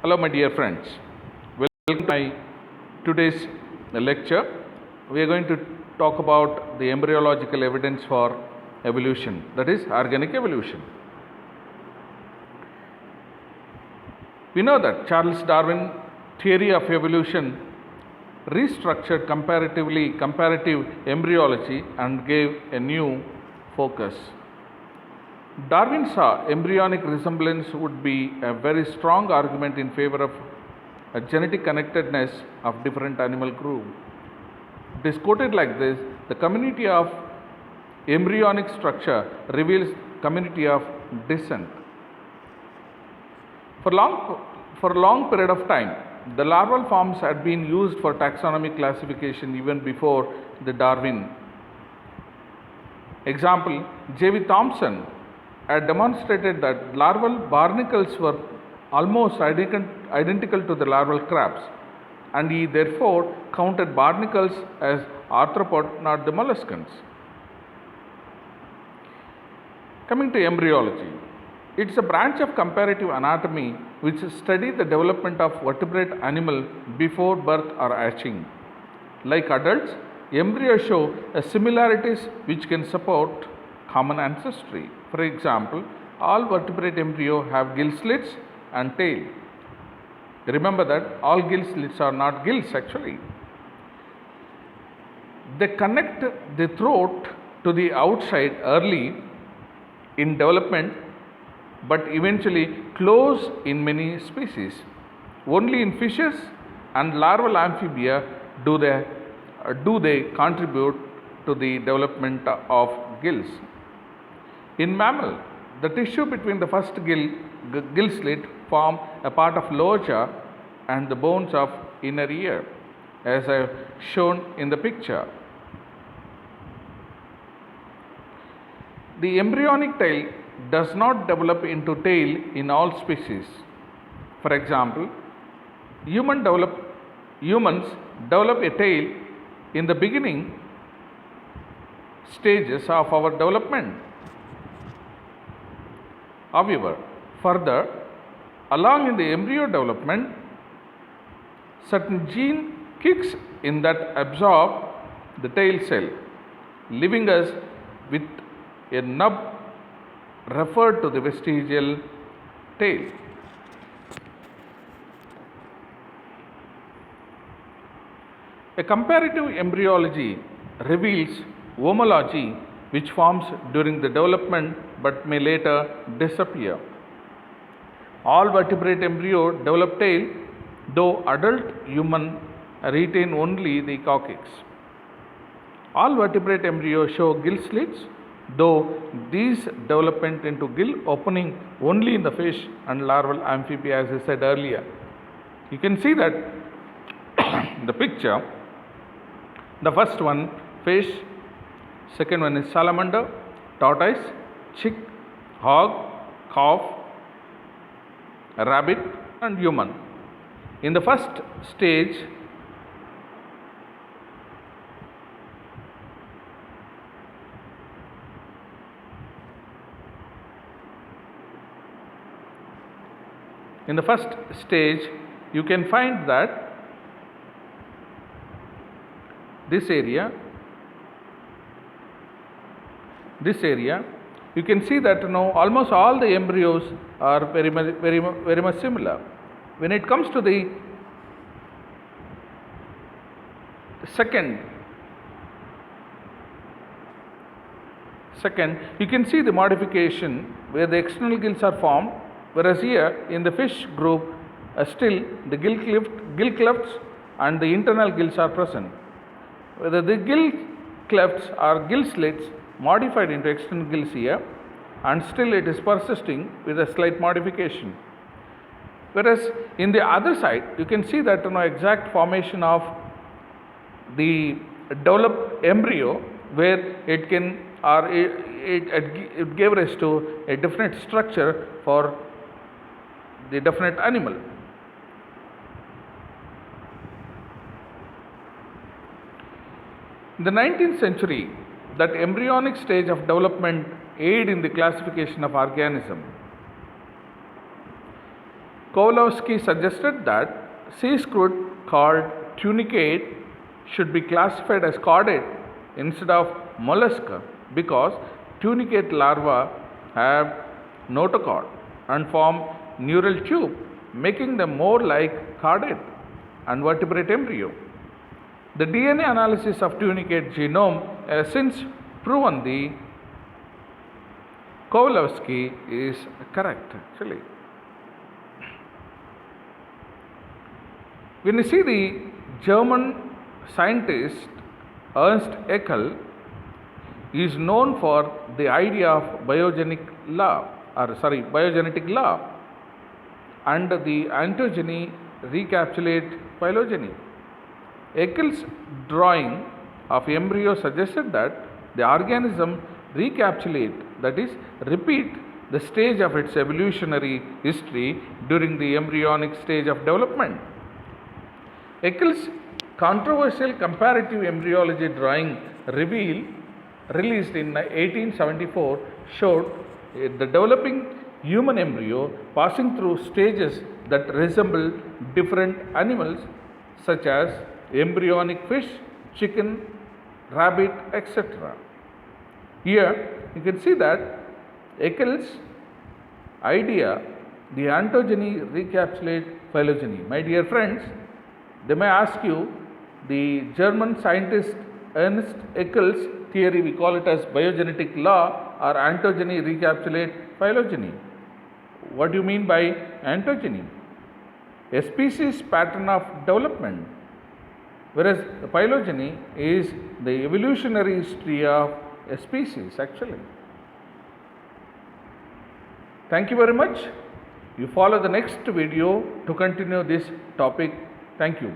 Hello, my dear friends. Welcome to my today's lecture. We are going to talk about the embryological evidence for evolution, that is, organic evolution. We know that Charles Darwin theory of evolution restructured comparative embryology and gave a new focus. Darwin saw embryonic resemblance would be a very strong argument in favor of a genetic connectedness of different animal groups. It is quoted like this: the community of embryonic structure reveals community of descent. For a long period of time, the larval forms had been used for taxonomic classification even before the Darwin. Example, J.V. Thomson had demonstrated that larval barnacles were almost identical to the larval crabs, and he therefore counted barnacles as arthropod, not the molluscans. Coming to embryology, it's a branch of comparative anatomy which studies the development of vertebrate animal before birth or hatching. Like adults, embryos show similarities which can support common ancestry. For example, all vertebrate embryos have gill slits and tail. Remember that all gill slits are not gills actually. They connect the throat to the outside early in development, but eventually close in many species. Only in fishes and larval amphibia do they contribute to the development of gills. In mammal, the tissue between the first gill slit form a part of lower jaw and the bones of inner ear, as I have shown in the picture. The embryonic tail does not develop into tail in all species. For example, humans develop a tail in the beginning stages of our development. However, further along in the embryo development, certain gene kicks in that absorb the tail cell, leaving us with a nub referred to the vestigial tail. A comparative embryology reveals homology which forms during the development but may later disappear. All vertebrate embryo develop tail, though adult human retain only the coccyx. All vertebrate embryos show gill slits, though these development into gill opening only in the fish and larval amphibia, as I said earlier. You can see that the picture. The first one, fish. Second one is salamander, tortoise, chick, hog, calf, rabbit and human. In the first stage, you can find that this area, you can see that almost all the embryos are very much similar. When it comes to the second, you can see the modification where the external gills are formed, whereas here in the fish group still the gill clefts and the internal gills are present. Whether the gill clefts are gill slits modified into external gills here, and still it is persisting with a slight modification. Whereas in the other side, you can see that exact formation of the developed embryo where it can or it gave rise to a definite structure for the definite animal. In the 19th century, that embryonic stage of development aid in the classification of organism. Kovalevsky suggested that sea squid called tunicate should be classified as chordate instead of mollusk because tunicate larvae have notochord and form neural tube, making them more like chordate and vertebrate embryo. The DNA analysis of tunicate genome has since proven the Kovalevsky is correct actually. When you see the German scientist Ernst Haeckel is known for the idea of biogenetic law and the ontogeny recapitulate phylogeny. Haeckel's drawing of embryo suggested that the organism recapitulate, that is, repeat the stage of its evolutionary history during the embryonic stage of development. Haeckel's controversial comparative embryology drawing released in 1874 showed the developing human embryo passing through stages that resemble different animals such as embryonic fish, chicken, rabbit, etc. Here you can see that Haeckel's idea, the ontogeny recapitulate phylogeny. My dear friends, they may ask you the German scientist Ernst Haeckel's theory, we call it as biogenetic law or ontogeny recapitulate phylogeny. What do you mean by ontogeny? A species pattern of development, whereas the phylogeny is the evolutionary history of a species actually. Thank you very much. You follow the next video to continue this topic. Thank you.